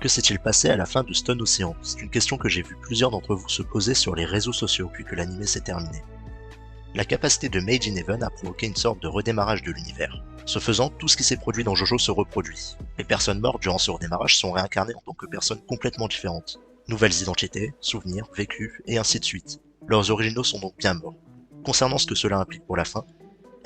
que s'est-il passé à la fin de Stone Ocean? C'est une question que j'ai vu plusieurs d'entre vous se poser sur les réseaux sociaux puis que l'anime s'est terminé. La capacité de Made in Heaven a provoqué une sorte de redémarrage de l'univers. Ce faisant, tout ce qui s'est produit dans JoJo se reproduit. Les personnes mortes durant ce redémarrage sont réincarnées en tant que personnes complètement différentes. Nouvelles identités, souvenirs, vécus, et ainsi de suite. Leurs originaux sont donc bien morts. Concernant ce que cela implique pour la fin,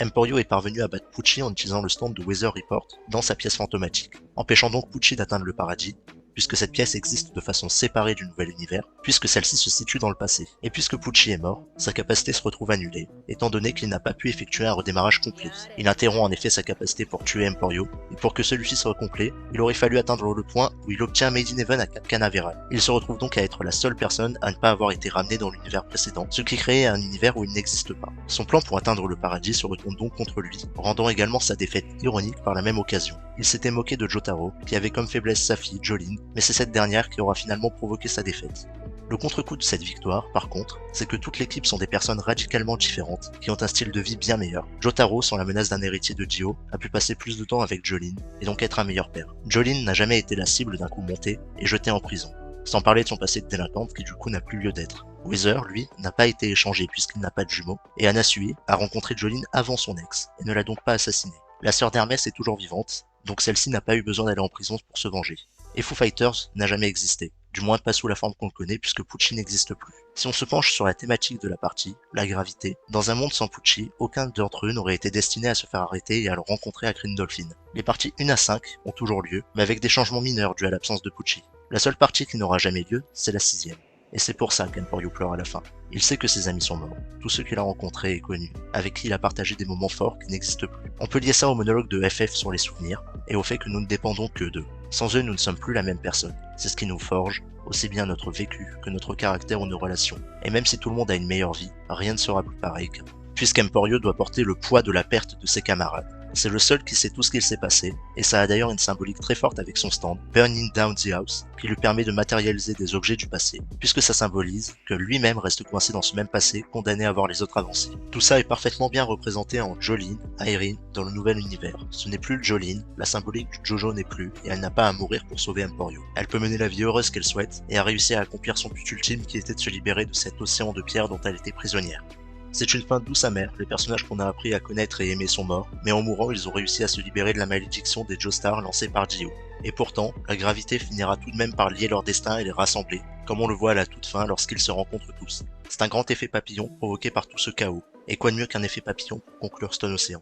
Emporio est parvenu à battre Pucci en utilisant le stand de Weather Report dans sa pièce fantomatique, empêchant donc Pucci d'atteindre le paradis, puisque cette pièce existe de façon séparée du nouvel univers, puisque celle-ci se situe dans le passé. Et puisque Pucci est mort, sa capacité se retrouve annulée, étant donné qu'il n'a pas pu effectuer un redémarrage complet. Il interrompt en effet sa capacité pour tuer Emporio, et pour que celui-ci soit complet, il aurait fallu atteindre le point où il obtient Made in Heaven à Cap Canaveral. Il se retrouve donc à être la seule personne à ne pas avoir été ramenée dans l'univers précédent, ce qui crée un univers où il n'existe pas. Son plan pour atteindre le paradis se retourne donc contre lui, rendant également sa défaite ironique par la même occasion. Il s'était moqué de Jotaro, qui avait comme faiblesse sa fille, Jolene, mais c'est cette dernière qui aura finalement provoqué sa défaite. Le contre-coup de cette victoire, par contre, c'est que toute l'équipe sont des personnes radicalement différentes, qui ont un style de vie bien meilleur. Jotaro, sans la menace d'un héritier de Dio, a pu passer plus de temps avec Jolene, et donc être un meilleur père. Jolene n'a jamais été la cible d'un coup monté, et jetée en prison. Sans parler de son passé de délinquante qui du coup n'a plus lieu d'être. Weather, lui, n'a pas été échangé puisqu'il n'a pas de jumeaux, et Anasui a rencontré Jolene avant son ex, et ne l'a donc pas assassinée. La sœur d'Hermès est toujours vivante, donc celle-ci n'a pas eu besoin d'aller en prison pour se venger. Et Foo Fighters n'a jamais existé, du moins pas sous la forme qu'on le connaît puisque Pucci n'existe plus. Si on se penche sur la thématique de la partie, la gravité, dans un monde sans Pucci, aucun d'entre eux n'aurait été destiné à se faire arrêter et à le rencontrer à Green Dolphin. Les parties 1 à 5 ont toujours lieu, mais avec des changements mineurs dus à l'absence de Pucci. La seule partie qui n'aura jamais lieu, c'est la 6ème. Et c'est pour ça qu'Emporio pleure à la fin. Il sait que ses amis sont morts, tous ceux qu'il a rencontrés et connus, avec qui il a partagé des moments forts qui n'existent plus. On peut lier ça au monologue de FF sur les souvenirs, et au fait que nous ne dépendons que d'eux. Sans eux, nous ne sommes plus la même personne. C'est ce qui nous forge, aussi bien notre vécu que notre caractère ou nos relations. Et même si tout le monde a une meilleure vie, rien ne sera plus pareil qu'avant. Puisqu'Emporio doit porter le poids de la perte de ses camarades. C'est le seul qui sait tout ce qu'il s'est passé, et ça a d'ailleurs une symbolique très forte avec son stand, Burning Down the House, qui lui permet de matérialiser des objets du passé, puisque ça symbolise que lui-même reste coincé dans ce même passé, condamné à voir les autres avancer. Tout ça est parfaitement bien représenté en Jolene, Irene, dans le nouvel univers. Ce n'est plus le Jolene, la symbolique du Jojo n'est plus, et elle n'a pas à mourir pour sauver Emporio. Elle peut mener la vie heureuse qu'elle souhaite, et a réussi à accomplir son but ultime qui était de se libérer de cet océan de pierre dont elle était prisonnière. C'est une fin douce amère, les personnages qu'on a appris à connaître et aimer sont morts, mais en mourant ils ont réussi à se libérer de la malédiction des Joestars lancée par Dio. Et pourtant, la gravité finira tout de même par lier leur destin et les rassembler, comme on le voit à la toute fin lorsqu'ils se rencontrent tous. C'est un grand effet papillon provoqué par tout ce chaos, et quoi de mieux qu'un effet papillon pour conclure Stone Ocean.